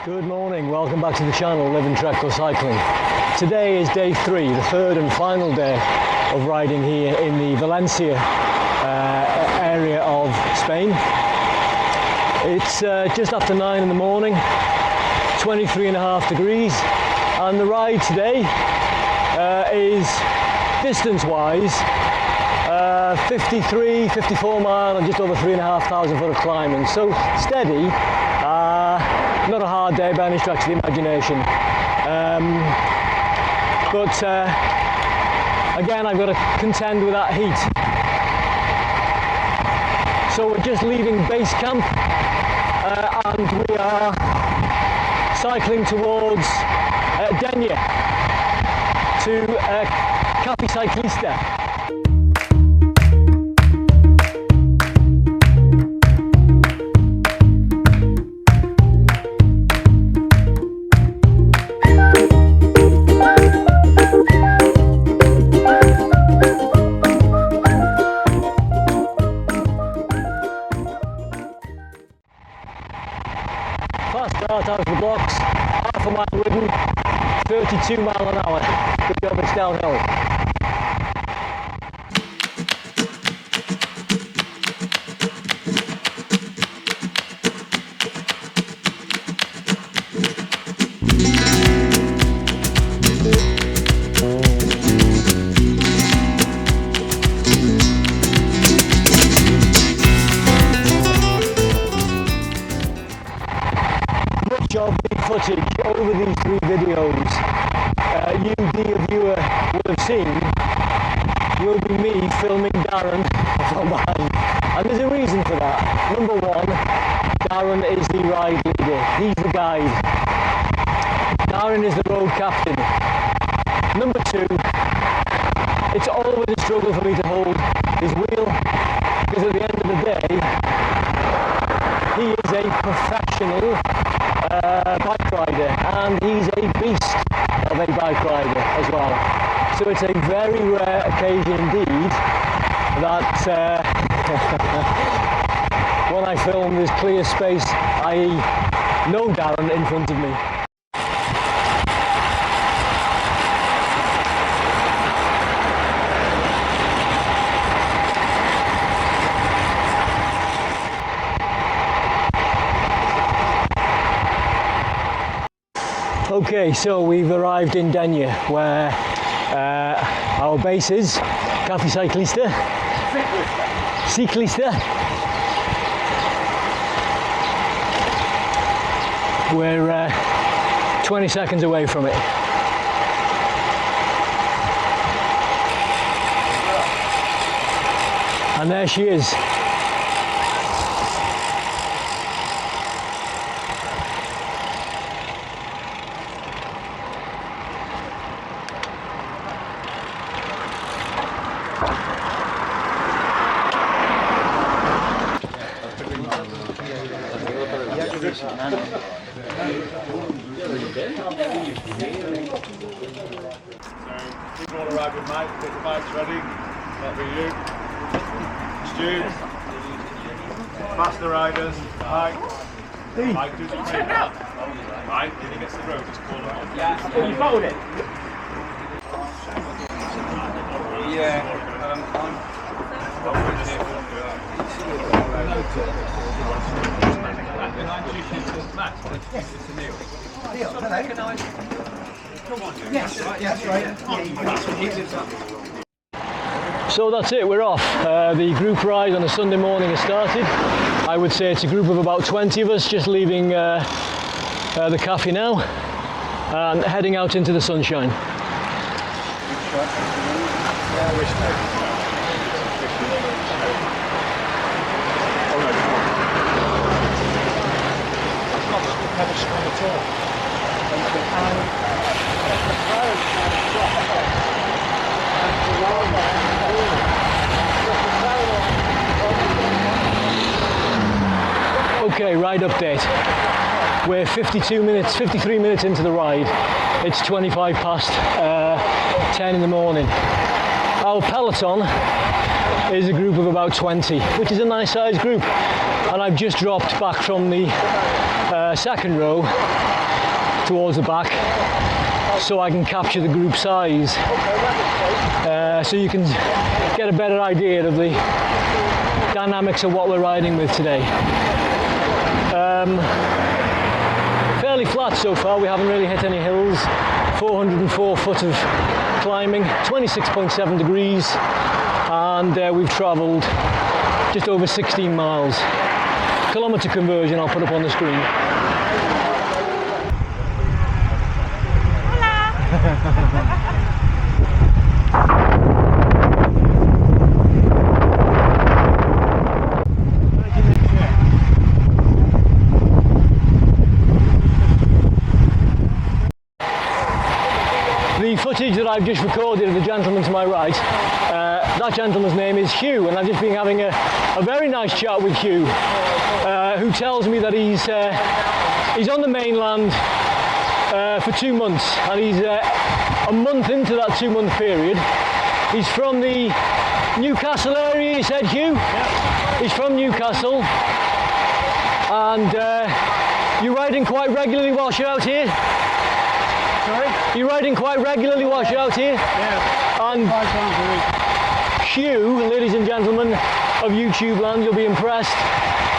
Good morning, welcome back to the channel, Live and Trek Go Cycling. Today is day 3, the third and final day of riding here in the Valencia area of Spain. It's just after 9 in the morning, 23.5 degrees, and the ride today is distance-wise 54 mile and just over 3,500 foot of climbing, so steady. Not a hard day by any stretch of the imagination, but again I've got to contend with that heat. So we're just leaving base camp and we are cycling towards Denia to Cafe Ciclista. Fast start out of the blocks, half a mile ridden, 32 mile an hour. Good job, it's downhill. Of the footage over these 3 videos you, dear viewer, will have seen will be me filming Darren from behind, and there's a reason for that. Number 1, Darren is the ride leader, he's the guide. Darren is the road captain. Number 2, it's always a struggle for me to hold his wheel, because at the end of the day he is a professional bike rider, and he's a beast of a bike rider as well. So it's a very rare occasion indeed that when I film there's clear space, i.e. no Darren in front of me. Okay, so we've arrived in Denia, where our base is, Cafe Ciclista. Ciclista. We're 20 seconds away from it. And there she is. People want to ride with Mike, get the bikes ready, that'll be you. Stu, faster riders, Mike. Mike does it. Mike, when he gets the road, just call him on. Yeah, you followed it? Yeah. So that's it, we're off. The group ride on a Sunday morning has started. I would say it's a group of about 20 of us just leaving the cafe now and heading out into the sunshine. Okay, ride update. We're 53 minutes into the ride. It's 25 past 10 in the morning. Our peloton is a group of about 20, which is a nice sized group. And I've just dropped back from the second row towards the back so I can capture the group size, so you can get a better idea of the dynamics of what we're riding with today. Fairly flat so far, we haven't really hit any hills. 404 foot of climbing, 26.7 degrees, and we've travelled just over 16 miles. Kilometre conversion I'll put up on the screen. The footage that I've just recorded of the gentleman to my right, that gentleman's name is Hugh, and I've just been having a very nice chat with Hugh, who tells me that he's on the mainland for 2 months, and he's a month into that 2-month period. He's from the Newcastle area, he said, Hugh? Yep. He's from Newcastle, and you're riding quite regularly whilst you're out here? Sorry? You're riding quite regularly whilst you're out here? Yeah, and 5 times a week. Hugh, ladies and gentlemen of YouTube land, you'll be impressed,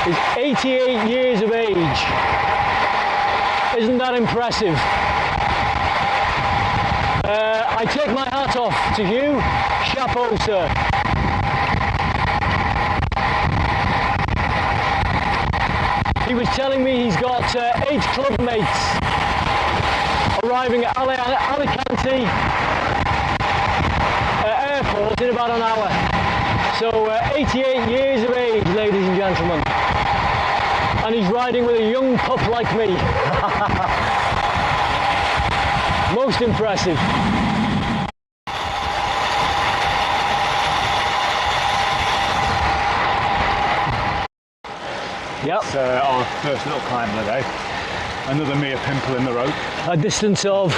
is 88 years of age. Isn't that impressive? I take my hat off to Hugh. Chapeau, sir. He was telling me he's got 8 club mates arriving at Alicante airport in about an hour. So 88 years of age, ladies and gentlemen. And he's riding with a young pup like me. Most impressive. Yep. It's our first little climb of the day. Another mere pimple in the road. A distance of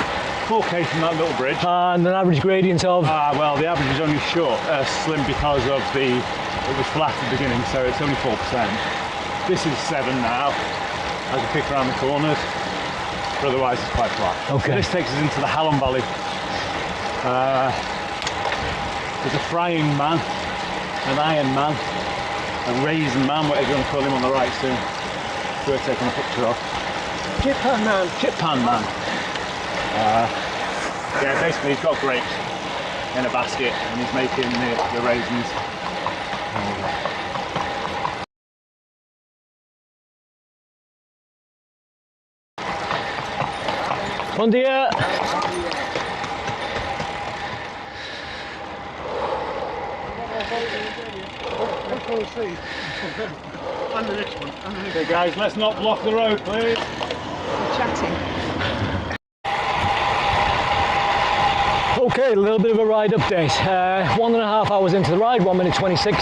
4k from that little bridge. and an average gradient of Well, the average is only slim because of it was flat at the beginning, so it's only 4%. This is 7 now, as we pick around the corners, but otherwise it's quite flat. Okay. So this takes us into the Hallam Valley. There's a frying man, an iron man, a raisin man, whatever you want to call him, on the right soon. We're taking a picture of. Chip pan man. Chip pan man. Yeah, basically he's got grapes in a basket and he's making the raisins. Bon dia. And the next one. And the next Okay guys, let's not block the road, please. one. Chatting. Okay, a little bit of a ride update. 1.5 hours into the ride, 1 minute 26.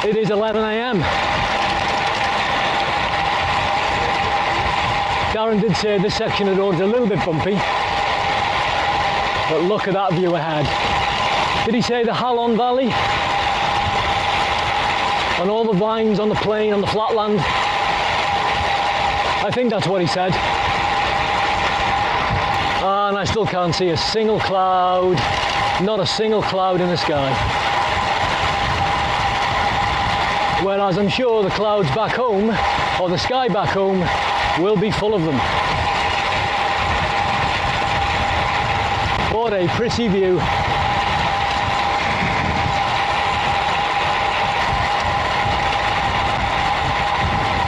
It is 11 AM. Darren did say this section of the road is a little bit bumpy, but look at that view ahead. Did he say the Hallam Valley? And all the vines on the plain, on the flatland? I think that's what he said. And I still can't see a single cloud, not a single cloud in the sky. Whereas I'm sure the clouds back home, or the sky back home, will be full of them. What a pretty view.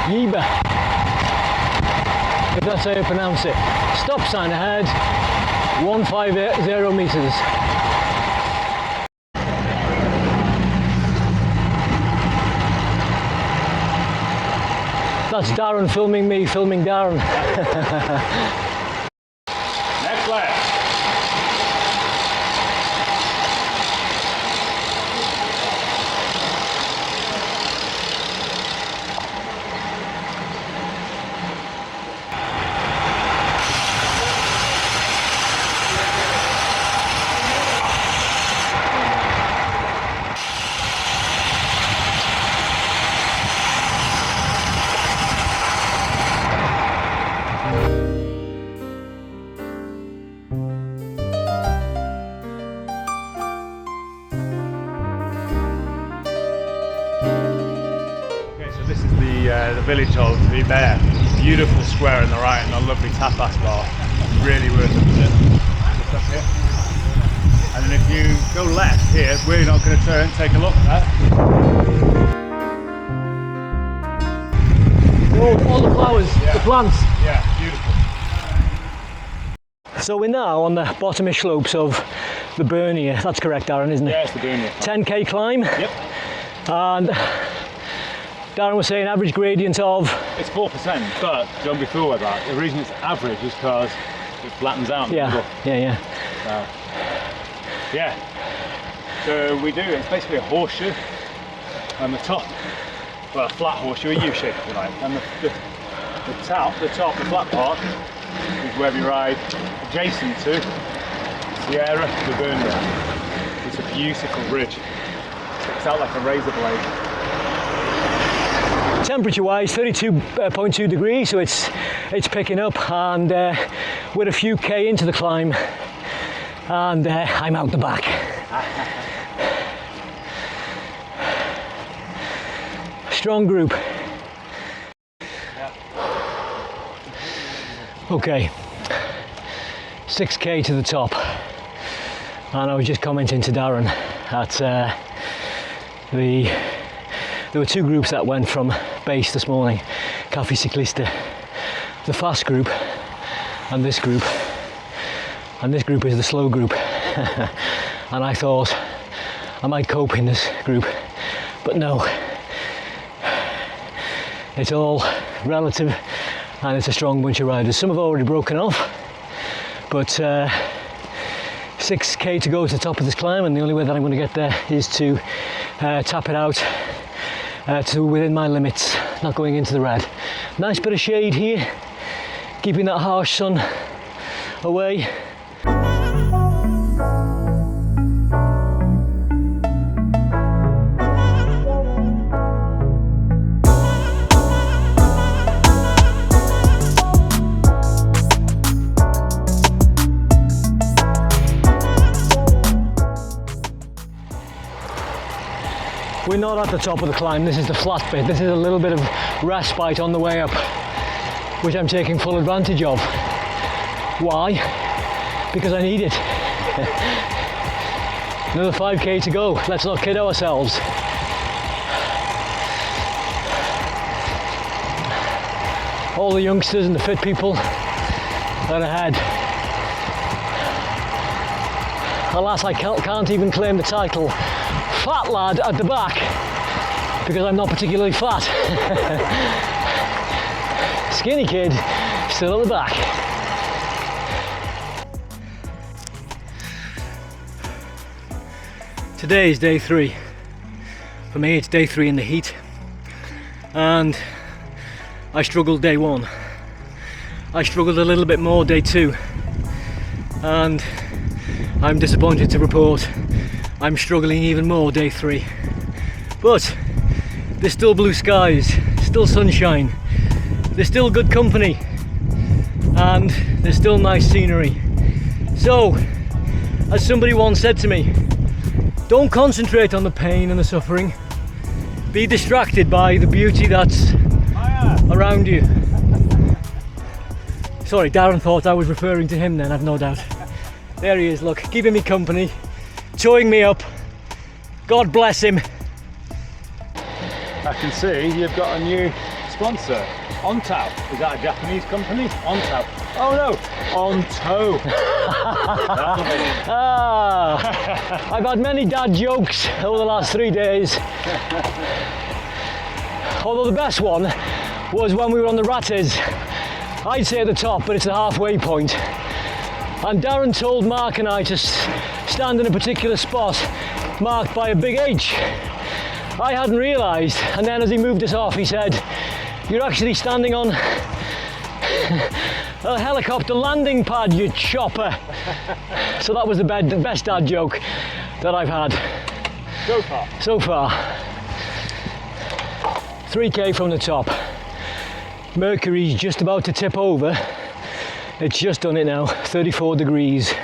Yiba, if that's how you pronounce it. Stop sign ahead, 150 meters. That's Darren filming me, filming Darren. Next left. the village of Ribeira. Beautiful square on the right and a lovely tapas bar. Really worth a visit. Just up here. And then if you go left here, we're not going to turn, take a look at that. All the flowers, the plants. Yeah, beautiful. So we're now on the bottomish slopes of the Denia. That's correct, Darren, isn't it? Yeah, it's the Denia. 10k climb. Yep. And Darren was saying average gradient of... It's 4%, but don't be fooled by that. The reason it's average is because it flattens out in the middle. Yeah. So we do, it's basically a horseshoe and the top, well, a flat horseshoe, a U-shape if you like, and the top, the flat part is where we ride adjacent to Sierra de Denia. It's a beautiful ridge. Sticks out like a razor blade. Temperature wise 32.2 degrees, so it's picking up, and we're a few k into the climb and I'm out the back. Strong group. Okay, 6k to the top, and I was just commenting to Darren that there were two groups that went from base this morning, Cafe Ciclista, the fast group, and this group is the slow group. And I thought I might cope in this group, but no, it's all relative, and it's a strong bunch of riders. Some have already broken off, but 6k to go to the top of this climb, and the only way that I'm going to get there is to tap it out to within my limits, not going into the red. Nice bit of shade here, keeping that harsh sun away. We're not at the top of the climb, this is the flat bit. This is a little bit of respite on the way up, which I'm taking full advantage of. Why? Because I need it. Another 5k to go, let's not kid ourselves. All the youngsters and the fit people are ahead. Alas, I can't even claim the title fat lad at the back, because I'm not particularly fat. Skinny kid, still at the back. Today is day 3. For me, it's day 3 in the heat, and I struggled day 1. I struggled a little bit more day 2, and I'm disappointed to report I'm struggling even more day 3. But there's still blue skies, still sunshine, there's still good company, and there's still nice scenery. So, as somebody once said to me, don't concentrate on the pain and the suffering, be distracted by the beauty that's around you. Sorry, Darren thought I was referring to him then, I've no doubt. There he is, look, keeping me company, towing me up. God bless him. I can see you've got a new sponsor, OnTap. Is that a Japanese company? OnTap. Oh no, OnTow. I've had many dad jokes over the last 3 days. Although the best one was when we were on the Rattes. I'd say at the top, but it's the halfway point. And Darren told Mark and I to stand in a particular spot marked by a big H. I hadn't realised, and then as he moved us off he said, you're actually standing on a helicopter landing pad, you chopper. So that was the best dad joke that I've had so far. 3k from the top. Mercury's just about to tip over. It's just done it now, 34 degrees.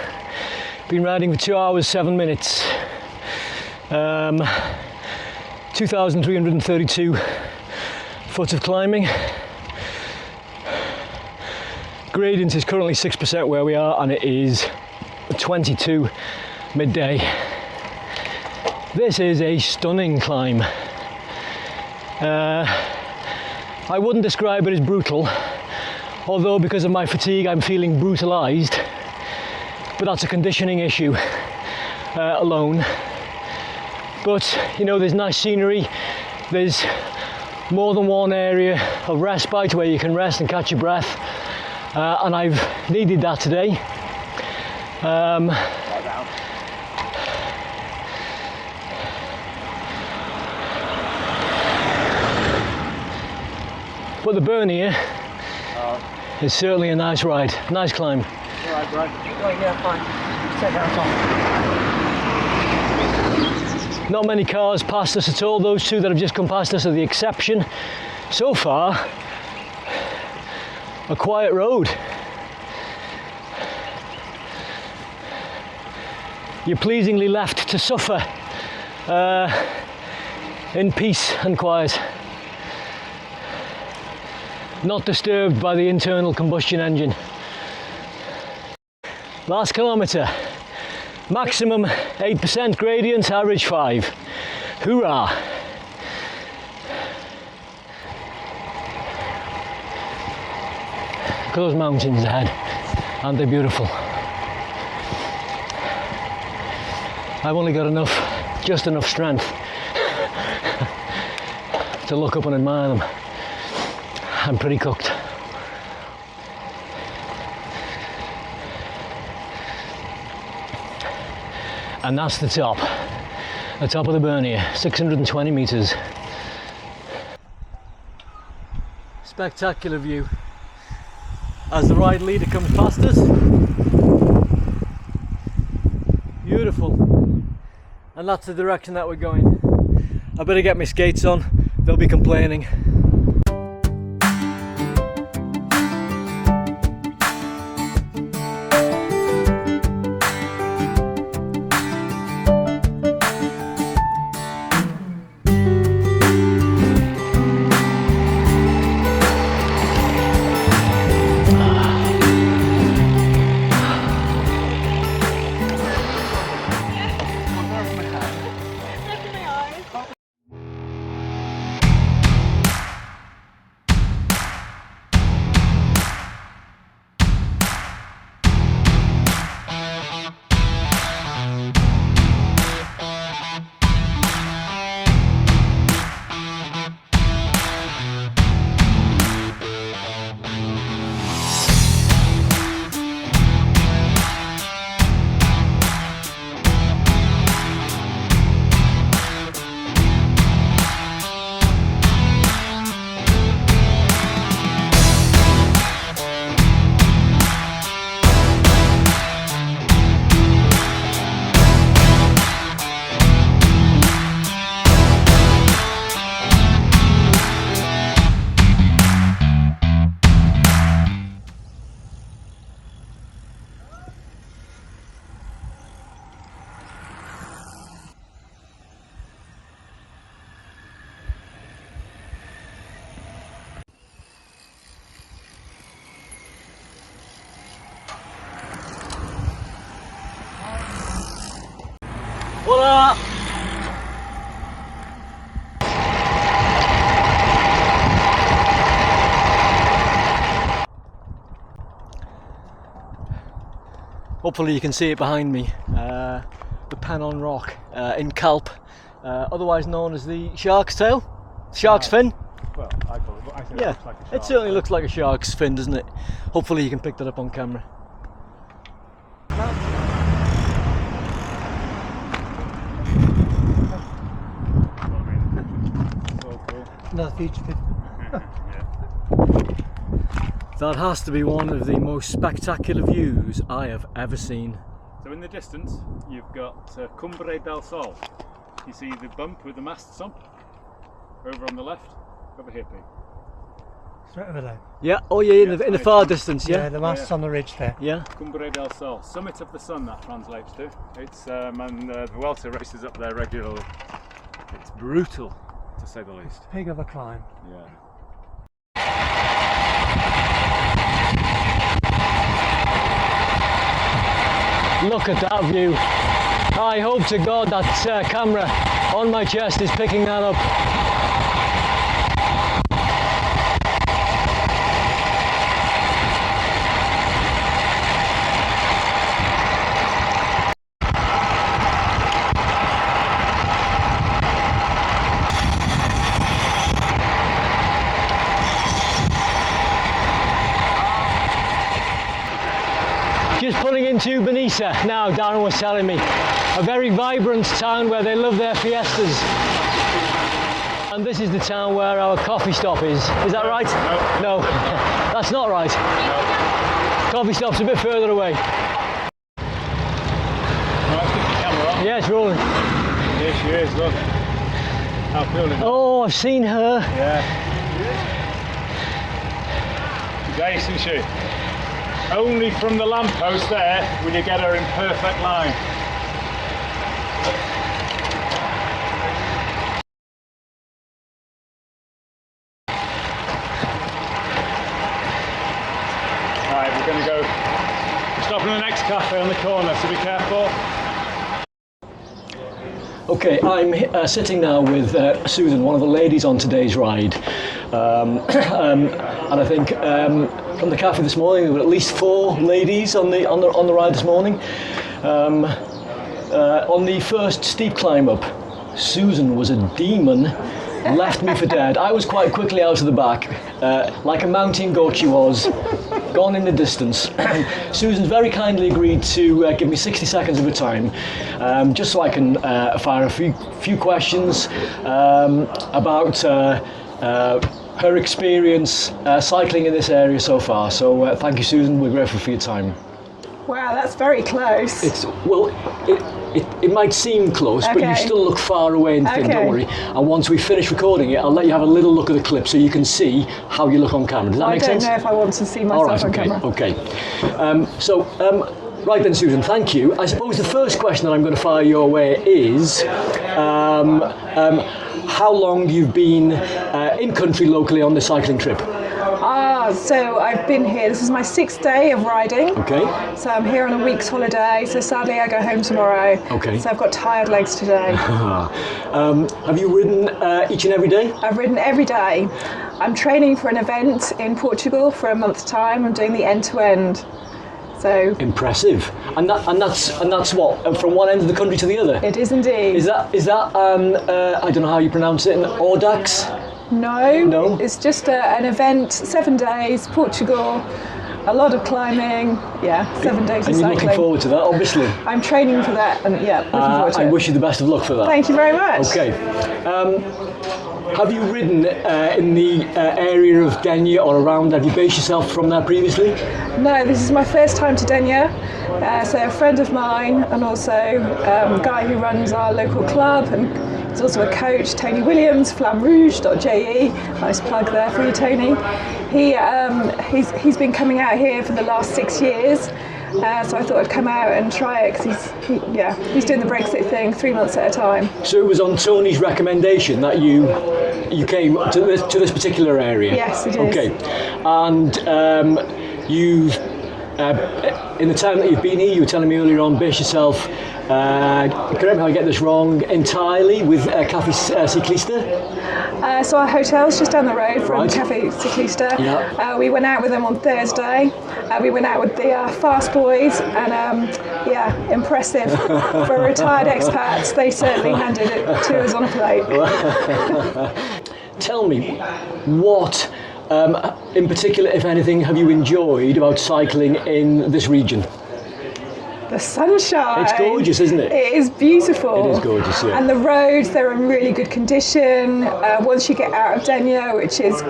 Been riding for 2 hours, 7 minutes. 2,332 foot of climbing. Gradient is currently 6% where we are, and it is 22 midday. This is a stunning climb. I wouldn't describe it as brutal, although because of my fatigue I'm feeling brutalized, but that's a conditioning issue alone. But you know, there's nice scenery, there's more than one area of respite where you can rest and catch your breath, and I've needed that today. But the Denia is certainly a nice ride, nice climb. Alright, Brad. Right, yeah, fine. Take that off. Not many cars past us at all. Those two that have just come past us are the exception. So far, a quiet road. You're pleasingly left to suffer in peace and quiet. Not disturbed by the internal combustion engine. Last kilometre, maximum 8% gradient, average 5. Hoorah! Look at those mountains ahead, aren't they beautiful? I've only got just enough strength to look up and admire them. I'm pretty cooked. And that's the top of the Denia, 620 metres. Spectacular view as the ride leader comes past us. Beautiful. And that's the direction that we're going. I better get my skates on, they'll be complaining. Voila! Hopefully you can see it behind me, the Pennon Rock in Calpe, otherwise known as the shark's tail, shark's fin. Well, I call it, I think Yeah, it looks like a shark. it certainly looks like a shark's fin, doesn't it? Hopefully you can pick that up on camera. Another future pit. That has to be one of the most spectacular views I have ever seen. So in the distance, you've got Cumbre del Sol. You see the bump with the masts on? Over on the left, over here, Pete. Straight over there. Yeah, oh yeah, in the far distance, Yeah, yeah? the mast's on the ridge there. Yeah. Cumbre del Sol, summit of the sun, that translates to. It's and the Vuelta races up there regularly. It's brutal, to say the least. Pig of a climb. Yeah. Look at that view. I hope to God that camera on my chest is picking that up. Just pulling into Benissa now, Darren was telling me. A very vibrant town where they love their fiestas. And this is the town where our coffee stop is. Is that right? No. No. That's not right. No. Coffee stop's a bit further away. Right, stick the camera on. Yeah, it's rolling. Here she is, look. How cool. Oh, I've seen her. Yeah. She's ace, isn't she? Only from the lamppost there will you get her in perfect line. Right, we're going to go stop in the next cafe on the corner, so be careful. Okay, I'm sitting now with Susan, one of the ladies on today's ride. And I think from the cafe this morning there were at least 4 ladies on the ride this morning. On the first steep climb up, Susan was a demon, left me for dead. I was quite quickly out of the back, like a mountain goat she was, gone in the distance. Susan's very kindly agreed to give me 60 seconds of her time, just so I can fire a few questions about her experience cycling in this area so far. So thank you, Susan, we're grateful for your time. Wow, that's very close. It might seem close, but you still look far away and think, don't worry. And once we finish recording it, I'll let you have a little look at the clip so you can see how you look on camera. Does that make sense? I don't know if I want to see myself on camera. Okay. Right then, Susan, thank you. I suppose the first question that I'm going to fire your way is how long you've been in country locally on this cycling trip. So I've been here, this is my 6th day of riding. Okay. So I'm here on a week's holiday, so sadly I go home tomorrow. Okay. So I've got tired legs today. Have you ridden each and every day? I've ridden every day. I'm training for an event in Portugal for a month's time. I'm doing the end-to-end. So impressive. And that's what, from one end of the country to the other? It is indeed. Is that I don't know how you pronounce it, an Audax? No, it's just an event, 7 days, Portugal, a lot of climbing, 7 days of cycling. And you're looking forward to that, obviously. I'm training for that, and looking forward to it. I wish you the best of luck for that. Thank you very much. Okay. Have you ridden in the area of Denia or around? Have you based yourself from there previously? No, this is my first time to Denia. So a friend of mine, and also a guy who runs our local club, and he's also a coach, Tony Williams, flamrouge.je. Nice plug there for you, Tony. He's been coming out here for the last 6 years. So I thought I'd come out and try it because he's doing the Brexit thing 3 months at a time. So it was on Tony's recommendation that you came to this particular area? Yes, it is. Okay, and you've in the time that you've been here, you were telling me earlier on, based yourself, correct me if I get this wrong, entirely with Cafe Ciclista? So our hotel's just down the road from Cafe Ciclista. Yeah. We went out with them on Thursday. We went out with the Fast Boys, and impressive. For retired expats, they certainly handed it to us on a plate. Tell me, what in particular, if anything, have you enjoyed about cycling in this region? The sunshine. It's gorgeous, isn't it? It is beautiful. It is gorgeous, yeah. And the roads, they're in really good condition. Once you get out of Denia, which is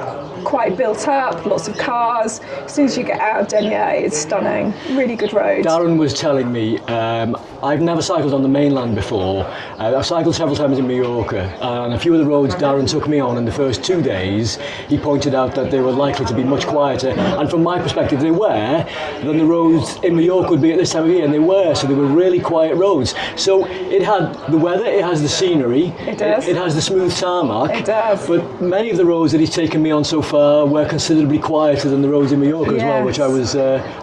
quite built up, lots of cars, as soon as you get out of Denia, it's stunning. Really good roads. Darren was telling me, I've never cycled on the mainland before. I've cycled several times in Mallorca, and a few of the roads Darren took me on in the first 2 days, he pointed out that they were likely to be much quieter, and from my perspective they were, than the roads in Mallorca would be at this time of year, and they were. were, so they were really quiet roads. So it had the weather, it has the scenery, It does. it has the smooth tarmac. It does. But many of the roads that he's taken me on so far were considerably quieter than the roads in Mallorca as well, Yes. which I was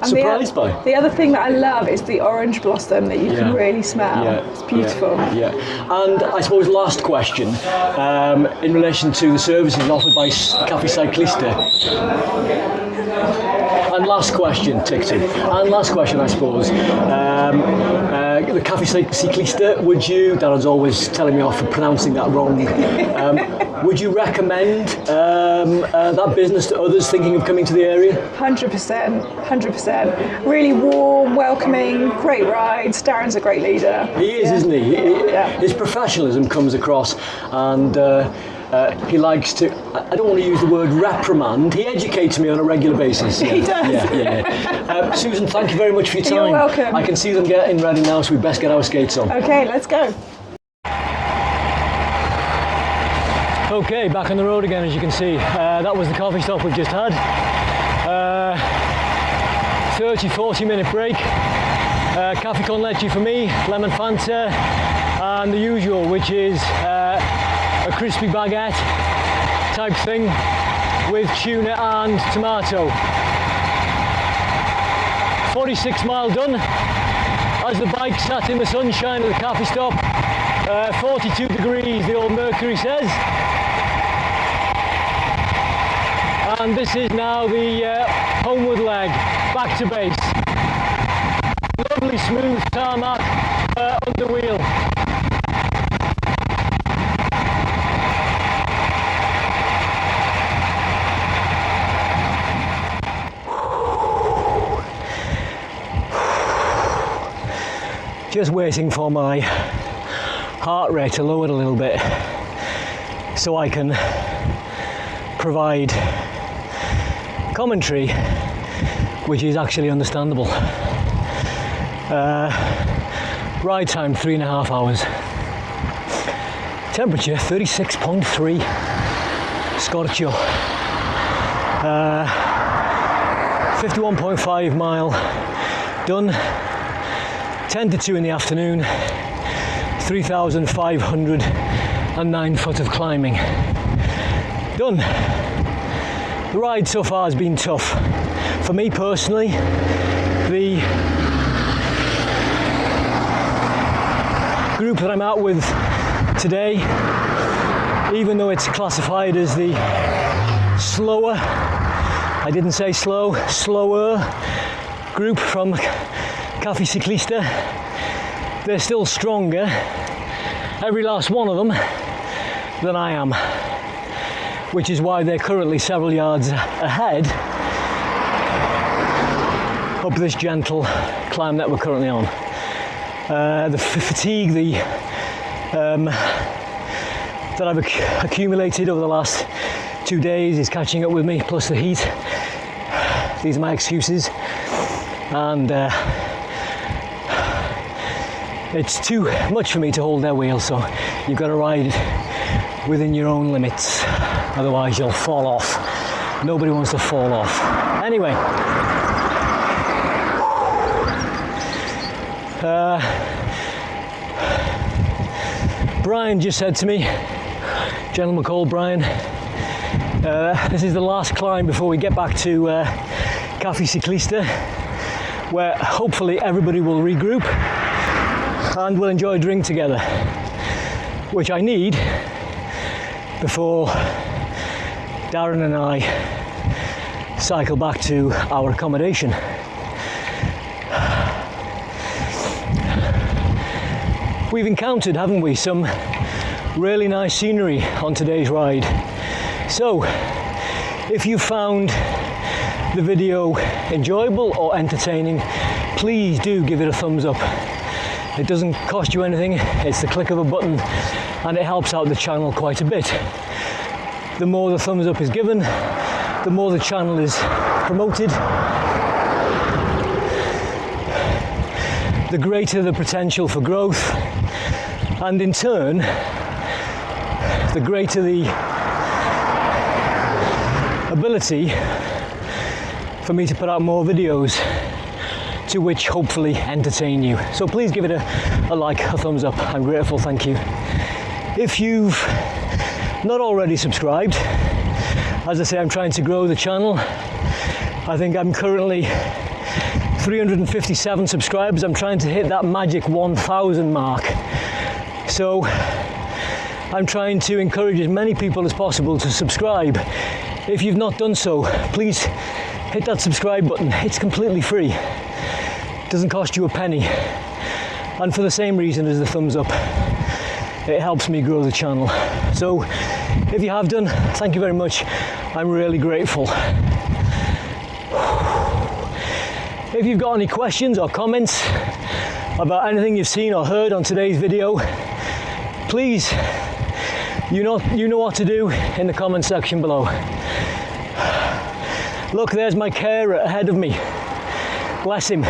surprised by. The other thing that I love is the orange blossom that you can really smell. It's beautiful. Yeah. And I suppose last question, in relation to the services offered by Cafe Ciclista. And last question, Tick Tick. And last question, I suppose. The Cafe Ciclista, would you, Darren's always telling me off for pronouncing that wrong, would you recommend that business to others thinking of coming to the area? 100%. Really warm, welcoming, great rides. Darren's a great leader. He is, isn't he? His professionalism comes across, and he likes to, I don't want to use the word reprimand, he educates me on a regular basis. He does. Susan, thank you very much for your time. You're welcome. I can see them getting ready now, so we best get our skates on. Okay, let's go. Okay, back on the road again, as you can see. That was the coffee stop we've just had. 30-40 minute break. Cafe con leche for me, lemon Fanta, and the usual, which is a crispy baguette type thing with tuna and tomato. 46 mile done as the bike sat in the sunshine at the cafe stop. 42 degrees, the old Mercury says. And this is now the homeward leg, back to base. Lovely smooth tarmac under wheel. Just waiting for my heart rate to lower a little bit so I can provide commentary which is actually understandable. Ride time 3.5 hours. Temperature 36.3. Scorcho. 51.5 mile done. 10 to 2 in the afternoon, 3,509 foot of climbing. Done. The ride so far has been tough. For me personally, the group that I'm out with today, even though it's classified as the slower, I didn't say slow, slower group from Cafe Ciclista, they're still stronger, every last one of them, than I am, which is why they're currently several yards ahead up this gentle climb that we're currently on. The fatigue that I've accumulated over the last 2 days is catching up with me, plus the heat. These are my excuses, and it's too much for me to hold their wheel, so you've got to ride within your own limits, otherwise you'll fall off. Nobody wants to fall off. Anyway, Brian just said to me, a gentleman called Brian, this is the last climb before we get back to Cafe Ciclista, where hopefully everybody will regroup and we'll enjoy a drink together, which I need before Darren and I cycle back to our accommodation. We've encountered, haven't we, some really nice scenery on today's ride. So, if you found the video enjoyable or entertaining, please do give it a thumbs up. It doesn't cost you anything, it's the click of a button, and it helps out the channel quite a bit. The more the thumbs up is given, the more the channel is promoted, the greater the potential for growth, and in turn, the greater the ability for me to put out more videos to which hopefully entertain you. So please give it a like, a thumbs up. I'm grateful, thank you. If you've not already subscribed, as I say, I'm trying to grow the channel. I think I'm currently 357 subscribers. I'm trying to hit that magic 1,000 mark. So I'm trying to encourage as many people as possible to subscribe. If you've not done so, please hit that subscribe button. It's completely free. It doesn't cost you a penny. And for the same reason as the thumbs up, it helps me grow the channel. So if you have done, thank you very much. I'm really grateful. If you've got any questions or comments about anything you've seen or heard on today's video, please, you know what to do in the comment section below. Look, there's my carer ahead of me. Bless him.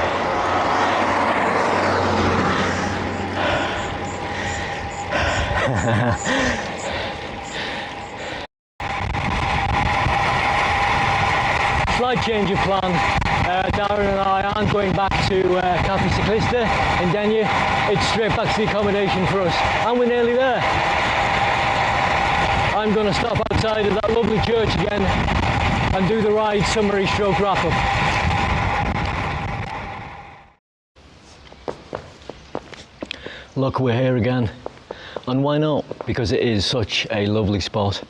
Slight change of plan. Darren and I aren't going back to Cafe Ciclista in Denia. It's straight back to the accommodation for us, and we're nearly there. I'm going to stop outside of that lovely church again and do the ride summary stroke wrap up. Look, we're here again, and why not? Because it is such a lovely spot.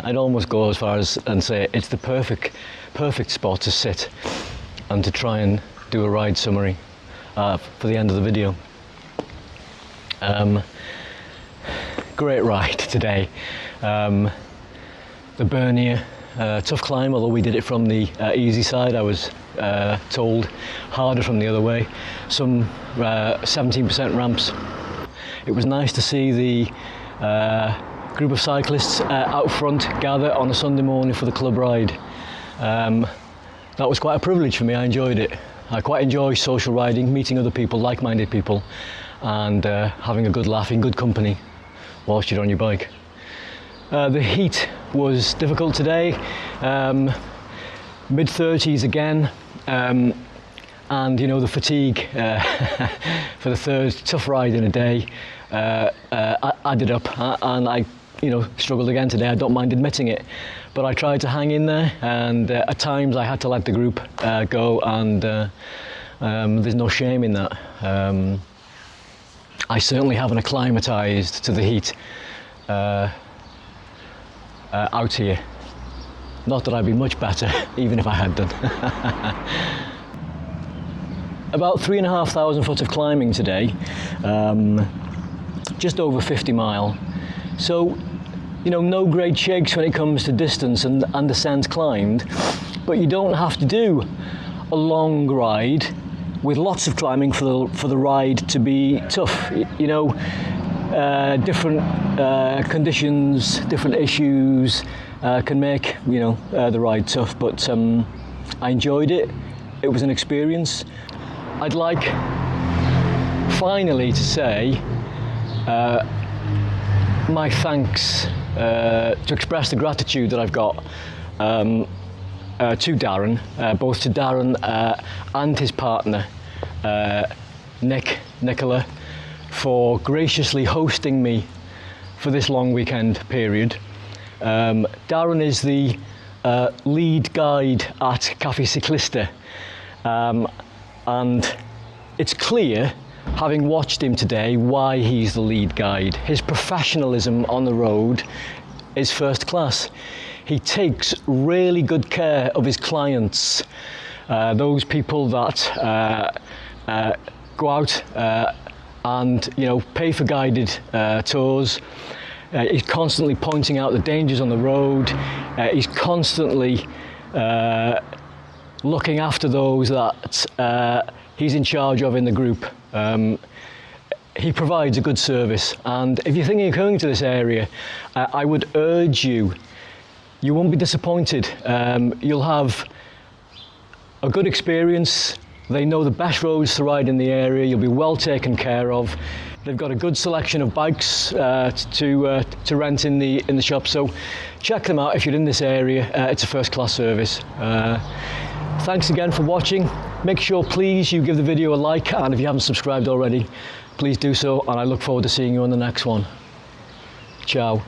I'd almost go as far as and say it's the perfect spot to sit and to try and do a ride summary for the end of the video. Great ride today. The Denia, tough climb, although we did it from the easy side. I was told harder from the other way. Some 17% ramps. It was nice to see the group of cyclists out front gather on a Sunday morning for the club ride. That was quite a privilege for me. I enjoyed it. I quite enjoy social riding, meeting other people, like-minded people, and having a good laugh in good company whilst you're on your bike. The heat was difficult today, mid-30s again, and you know, the fatigue for the third tough ride in a day added up, and I struggled again today. I don't mind admitting it, but I tried to hang in there, and at times I had to let the group go, and there's no shame in that. I certainly haven't acclimatised to the heat out here. Not that I'd be much better, even if I had done. About 3,500 foot of climbing today, just over 50 mile. So, no great shakes when it comes to distance and descent climbed, but you don't have to do a long ride with lots of climbing for the ride to be tough. Different conditions, different issues can make the ride tough, but I enjoyed it. It was an experience. I'd like finally to say my thanks, to express the gratitude that I've got to Darren, both to Darren and his partner Nicola, for graciously hosting me for this long weekend period. Darren is the lead guide at Cafe Ciclista, and it's clear, having watched him today, why he's the lead guide. His professionalism on the road is first class. He takes really good care of his clients, those people that go out and pay for guided tours. He's constantly pointing out the dangers on the road. He's constantly looking after those that he's in charge of in the group. He provides a good service, and if you're thinking of going to this area, I would urge you won't be disappointed. You'll have a good experience. They know the best roads to ride in the area. You'll be well taken care of. They've got a good selection of bikes to rent in the shop, so check them out if you're in this area. It's a first-class service. thanks again for watching. Make sure please you give the video a like, and if you haven't subscribed already, please do so, and I look forward to seeing you on the next one. Ciao.